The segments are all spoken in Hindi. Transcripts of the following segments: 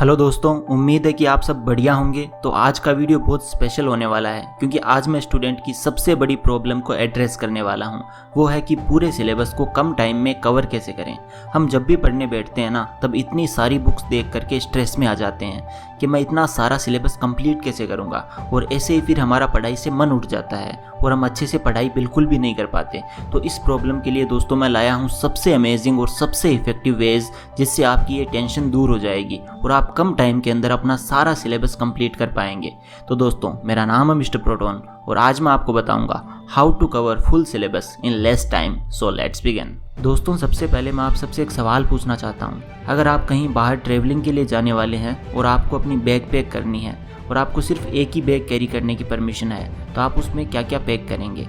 हेलो दोस्तों, उम्मीद है कि आप सब बढ़िया होंगे। तो आज का वीडियो बहुत स्पेशल होने वाला है क्योंकि आज मैं स्टूडेंट की सबसे बड़ी प्रॉब्लम को एड्रेस करने वाला हूं। वो है कि पूरे सिलेबस को कम टाइम में कवर कैसे करें। हम जब भी पढ़ने बैठते हैं ना, तब इतनी सारी बुक्स देख करके स्ट्रेस में आ जाते हैं कि मैं इतना सारा सिलेबस कंप्लीट कैसे करूँगा, और ऐसे ही फिर हमारा पढ़ाई से मन उठ जाता है और हम अच्छे से पढ़ाई बिल्कुल भी नहीं कर पाते। तो इस प्रॉब्लम के लिए दोस्तों मैं लाया हूँ सबसे अमेजिंग और सबसे इफेक्टिव वेज, जिससे आपकी ये टेंशन दूर हो जाएगी और आप कम टाइम के अंदर अपना सारा सिलेबस कंप्लीट कर पाएंगे। तो दोस्तों, मेरा नाम है मिस्टर प्रोटोन और आज मैं आपको बताऊंगा how to cover full syllabus in less time. So let's begin. दोस्तों, सबसे पहले मैं आप सबसे एक सवाल पूछना चाहता हूँ। अगर आप कहीं बाहर ट्रेवलिंग के लिए जाने वाले हैं और आपको अपनी बैग पैक करनी है और आपको सिर्फ एक ही बैग कैरी करने की परमिशन है, तो आप उसमें क्या क्या पैक करेंगे?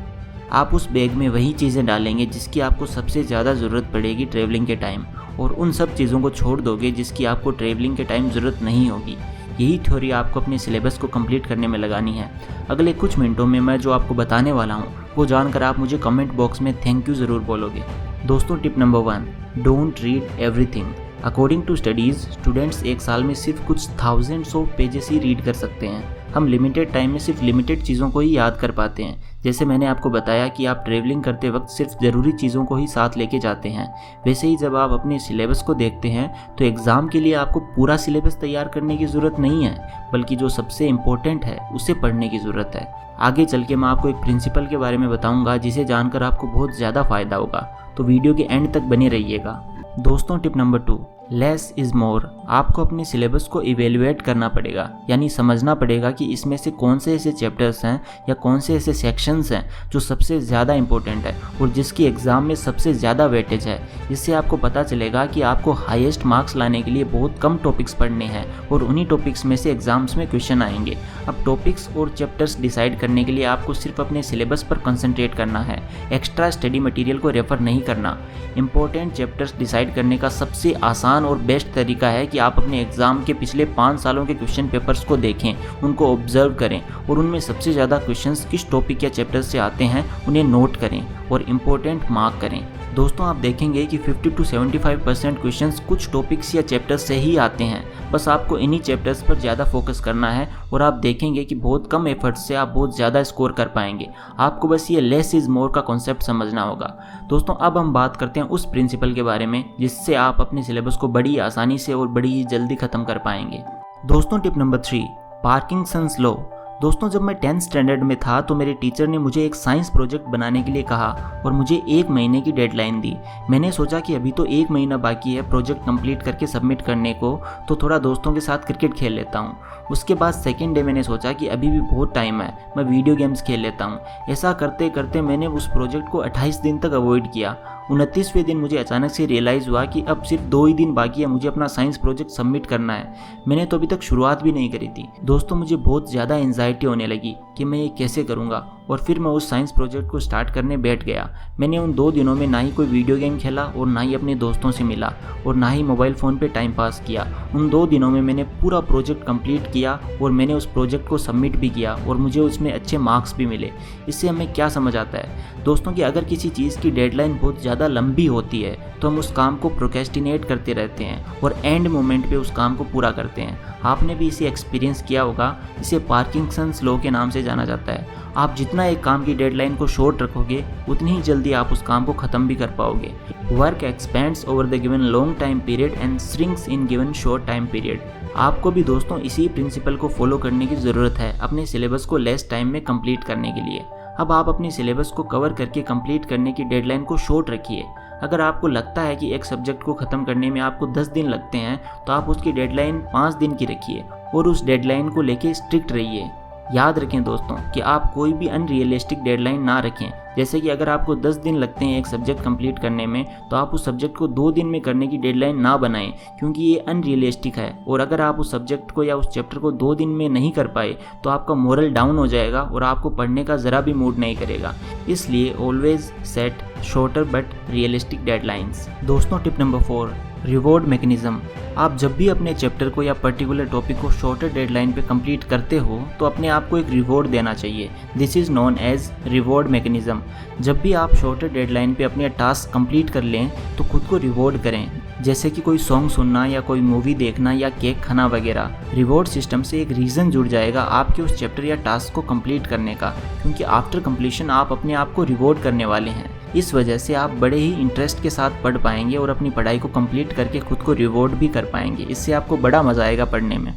आप उस बैग में वही चीज़ें डालेंगे जिसकी आपको सबसे ज़्यादा ज़रूरत पड़ेगी ट्रेवलिंग के टाइम, और उन सब चीज़ों को छोड़ दोगे जिसकी आपको ट्रेवलिंग के टाइम ज़रूरत नहीं होगी। यही थ्योरी आपको अपने सिलेबस को कंप्लीट करने में लगानी है। अगले कुछ मिनटों में मैं जो आपको बताने वाला हूँ वो जानकर आप मुझे कमेंट बॉक्स में थैंक यू ज़रूर बोलोगे। दोस्तों, tip number 1, don't read everything. According to studies, students एक साल में सिर्फ कुछ थाउजेंड्स ऑफ पेजेस ही रीड कर सकते हैं। हम लिमिटेड टाइम में सिर्फ लिमिटेड चीज़ों को ही याद कर पाते हैं। जैसे मैंने आपको बताया कि आप ट्रैवलिंग करते वक्त सिर्फ ज़रूरी चीज़ों को ही साथ लेके जाते हैं, वैसे ही जब आप अपने सिलेबस को देखते हैं तो एग्ज़ाम के लिए आपको पूरा सिलेबस तैयार करने की ज़रूरत नहीं है, बल्कि जो सबसे इम्पोर्टेंट है उसे पढ़ने की ज़रूरत है। आगे चल के मैं आपको एक प्रिंसिपल के बारे में बताऊँगा जिसे जानकर आपको बहुत ज़्यादा फ़ायदा होगा, तो वीडियो के एंड तक बने रहिएगा। दोस्तों, tip number 2, less is more. आपको अपने सिलेबस को इवेलुएट करना पड़ेगा, यानी समझना पड़ेगा कि इसमें से कौन से ऐसे चैप्टर्स हैं या कौन से ऐसे सेक्शंस हैं जो सबसे ज़्यादा इंपॉर्टेंट है और जिसकी एग्ज़ाम में सबसे ज़्यादा वेटेज है। इससे आपको पता चलेगा कि आपको हाईएस्ट मार्क्स लाने के लिए बहुत कम टॉपिक्स पढ़ने हैं और उन्हीं टॉपिक्स में से एग्ज़ाम्स में क्वेश्चन आएंगे। अब टॉपिक्स और चैप्टर्स डिसाइड करने के लिए आपको सिर्फ अपने सिलेबस पर कंसंट्रेट करना है, एक्स्ट्रा स्टडी मटेरियल को रेफ़र नहीं करना। इंपॉर्टेंट चैप्टर्स डिसाइड करने का सबसे आसान और बेस्ट तरीका है कि आप अपने एग्ज़ाम के पिछले 5 सालों के क्वेश्चन पेपर्स को देखें, उनको ऑब्जर्व करें और उनमें सबसे ज़्यादा क्वेश्चंस किस टॉपिक या चैप्टर से आते हैं उन्हें नोट करें और इम्पोर्टेंट मार्क करें। दोस्तों, आप देखेंगे कि 50 to 75% क्वेश्चंस कुछ टॉपिक्स या चैप्टर्स से ही आते हैं। बस आपको इन्हीं चैप्टर्स पर ज़्यादा फोकस करना है और आप देखेंगे कि बहुत कम एफर्ट्स से आप बहुत ज़्यादा स्कोर कर पाएंगे। आपको बस ये लेस इज़ मोर का कॉन्सेप्ट समझना होगा। दोस्तों, अब हम बात करते हैं उस प्रिंसिपल के बारे में जिससे आप अपने सिलेबस को बड़ी आसानी से और बड़ी ही जल्दी ख़त्म कर पाएंगे। दोस्तों, टिप नंबर 3, पार्किंसंस लॉ। दोस्तों, जब मैं 10th स्टैंडर्ड में था तो मेरे टीचर ने मुझे एक साइंस प्रोजेक्ट बनाने के लिए कहा और मुझे 1 महीने की डेडलाइन दी। मैंने सोचा कि अभी तो 1 महीना बाकी है प्रोजेक्ट कंप्लीट करके सबमिट करने को, तो थोड़ा दोस्तों के साथ क्रिकेट खेल लेता हूँ। उसके बाद सेकेंड डे मैंने सोचा कि अभी भी बहुत टाइम है, मैं वीडियो गेम्स खेल लेता हूँ। ऐसा करते करते मैंने उस प्रोजेक्ट को 28 दिन तक अवॉइड किया। 29वें दिन मुझे अचानक से रियलाइज़ हुआ कि अब सिर्फ 2 ही दिन बाकी है, मुझे अपना साइंस प्रोजेक्ट सबमिट करना है। मैंने तो अभी तक शुरुआत भी नहीं करी थी। दोस्तों, मुझे बहुत ज़्यादा एंजाइटी होने लगी कि मैं ये कैसे करूँगा, और फिर मैं उस साइंस प्रोजेक्ट को स्टार्ट करने बैठ गया। मैंने उन 2 दिनों में ना ही कोई वीडियो गेम खेला और ना ही अपने दोस्तों से मिला और ना ही मोबाइल फ़ोन पे टाइम पास किया। उन 2 दिनों में मैंने पूरा प्रोजेक्ट कंप्लीट किया और मैंने उस प्रोजेक्ट को सबमिट भी किया और मुझे उसमें अच्छे मार्क्स भी मिले। इससे हमें क्या समझ आता है दोस्तों कि अगर किसी चीज़ की डेडलाइन बहुत ज़्यादा लंबी होती है तो हम उस काम को प्रोक्रेस्टिनेट करते रहते हैं और एंड मोमेंट पे उस काम को पूरा करते हैं। आपने भी इसे एक्सपीरियंस किया होगा। इसे पार्किंसंस लॉ के नाम से जाना जाता है। आप जितना एक काम की डेडलाइन को शॉर्ट रखोगे उतनी ही जल्दी आप उस काम को ख़त्म भी कर पाओगे। Work expends over the given long time period and shrinks in given short time period. आपको भी दोस्तों इसी प्रिंसिपल को फॉलो करने की ज़रूरत है अपने सिलेबस को लेस टाइम में कंप्लीट करने के लिए। अब आप अपने सिलेबस को कवर करके कंप्लीट करने की डेडलाइन को शॉर्ट रखिए। अगर आपको लगता है कि एक सब्जेक्ट को ख़त्म करने में आपको 10 दिन लगते हैं तो आप उसकी डेडलाइन 5 दिन की रखिए और उस डेडलाइन को लेके स्ट्रिक्ट रहिए। याद रखें दोस्तों कि आप कोई भी अनरियलिस्टिक डेडलाइन ना रखें। जैसे कि अगर आपको 10 दिन लगते हैं एक सब्जेक्ट कंप्लीट करने में, तो आप उस सब्जेक्ट को 2 दिन में करने की डेडलाइन ना बनाएं, क्योंकि ये अनरियलिस्टिक है। और अगर आप उस सब्जेक्ट को या उस चैप्टर को 2 दिन में नहीं कर पाए तो आपका मोरल डाउन हो जाएगा और आपको पढ़ने का ज़रा भी मूड नहीं करेगा। इसलिए always set shorter but realistic deadlines. दोस्तों, टिप नंबर 4, रिवॉर्ड मैकेनिज्म। आप जब भी अपने चैप्टर को या पर्टिकुलर टॉपिक को शॉर्टर डेडलाइन पे कंप्लीट करते हो तो अपने आप को एक रिवॉर्ड देना चाहिए। This is known as reward mechanism. जब भी आप शॉर्टर डेडलाइन पे अपने टास्क कंप्लीट कर लें तो खुद को रिवॉर्ड करें। जैसे कि कोई सॉन्ग सुनना या कोई मूवी देखना या केक खाना वगैरह। रिवॉर्ड सिस्टम से एक रीज़न जुड़ जाएगा आपके उस चैप्टर या टास्क को कंप्लीट करने का, क्योंकि आफ्टर कंप्लीशन आप अपने आप को रिवॉर्ड करने वाले हैं। इस वजह से आप बड़े ही इंटरेस्ट के साथ पढ़ पाएंगे और अपनी पढ़ाई को कंप्लीट करके खुद को रिवॉर्ड भी कर पाएंगे। इससे आपको बड़ा मज़ा आएगा पढ़ने में।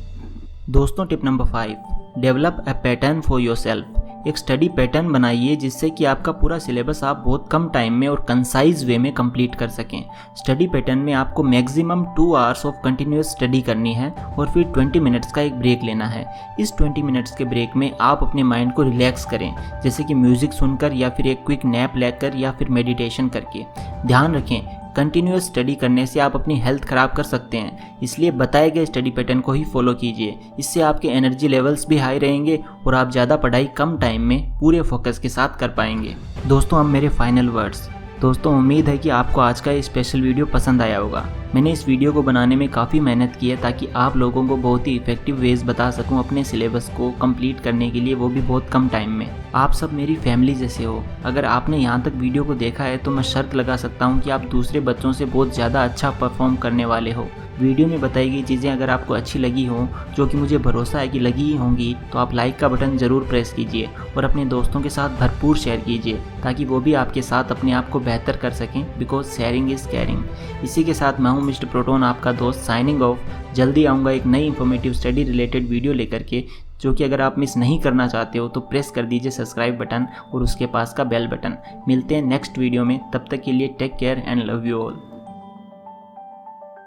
दोस्तों, tip number 5, develop a pattern for yourself. एक स्टडी पैटर्न बनाइए जिससे कि आपका पूरा सिलेबस आप बहुत कम टाइम में और कंसाइज वे में कंप्लीट कर सकें। स्टडी पैटर्न में आपको maximum 2 hours of continuous study करनी है और फिर 20 मिनट्स का एक ब्रेक लेना है। इस 20 मिनट्स के ब्रेक में आप अपने माइंड को रिलैक्स करें, जैसे कि म्यूज़िक सुनकर या फिर एक क्विक नैप लेकर या फिर मेडिटेशन करके। ध्यान रखें, कंटिन्यूस स्टडी करने से आप अपनी हेल्थ ख़राब कर सकते हैं, इसलिए बताए गए स्टडी पैटर्न को ही फॉलो कीजिए। इससे आपके एनर्जी लेवल्स भी हाई रहेंगे और आप ज़्यादा पढ़ाई कम टाइम में पूरे फोकस के साथ कर पाएंगे। दोस्तों, अब मेरे फाइनल वर्ड्स। दोस्तों, उम्मीद है कि आपको आज का ये स्पेशल वीडियो पसंद आया होगा। मैंने इस वीडियो को बनाने में काफ़ी मेहनत की है ताकि आप लोगों को बहुत ही इफेक्टिव वेज बता सकूं अपने सिलेबस को कंप्लीट करने के लिए, वो भी बहुत कम टाइम में। आप सब मेरी फैमिली जैसे हो। अगर आपने यहाँ तक वीडियो को देखा है तो मैं शर्त लगा सकता हूँ कि आप दूसरे बच्चों से बहुत ज़्यादा अच्छा परफॉर्म करने वाले हो। वीडियो में बताई गई चीज़ें अगर आपको अच्छी लगी हो, जो कि मुझे भरोसा है कि लगी ही होंगी, तो आप लाइक का बटन ज़रूर प्रेस कीजिए और अपने दोस्तों के साथ भरपूर शेयर कीजिए ताकि वो भी आपके साथ अपने आप को बेहतर कर सकें, बिकॉज शेयरिंग इज़ केयरिंग। इसी के साथ मैं हूँ मिस्टर प्रोटोन, आपका दोस्त, साइनिंग ऑफ। जल्दी आऊँगा एक नई इन्फॉर्मेटिव स्टडी रिलेटेड वीडियो लेकर के, जो कि अगर आप मिस नहीं करना चाहते हो तो प्रेस कर दीजिए सब्सक्राइब बटन और उसके पास का बेल बटन। मिलते हैं नेक्स्ट वीडियो में, तब तक के लिए take care and love you all.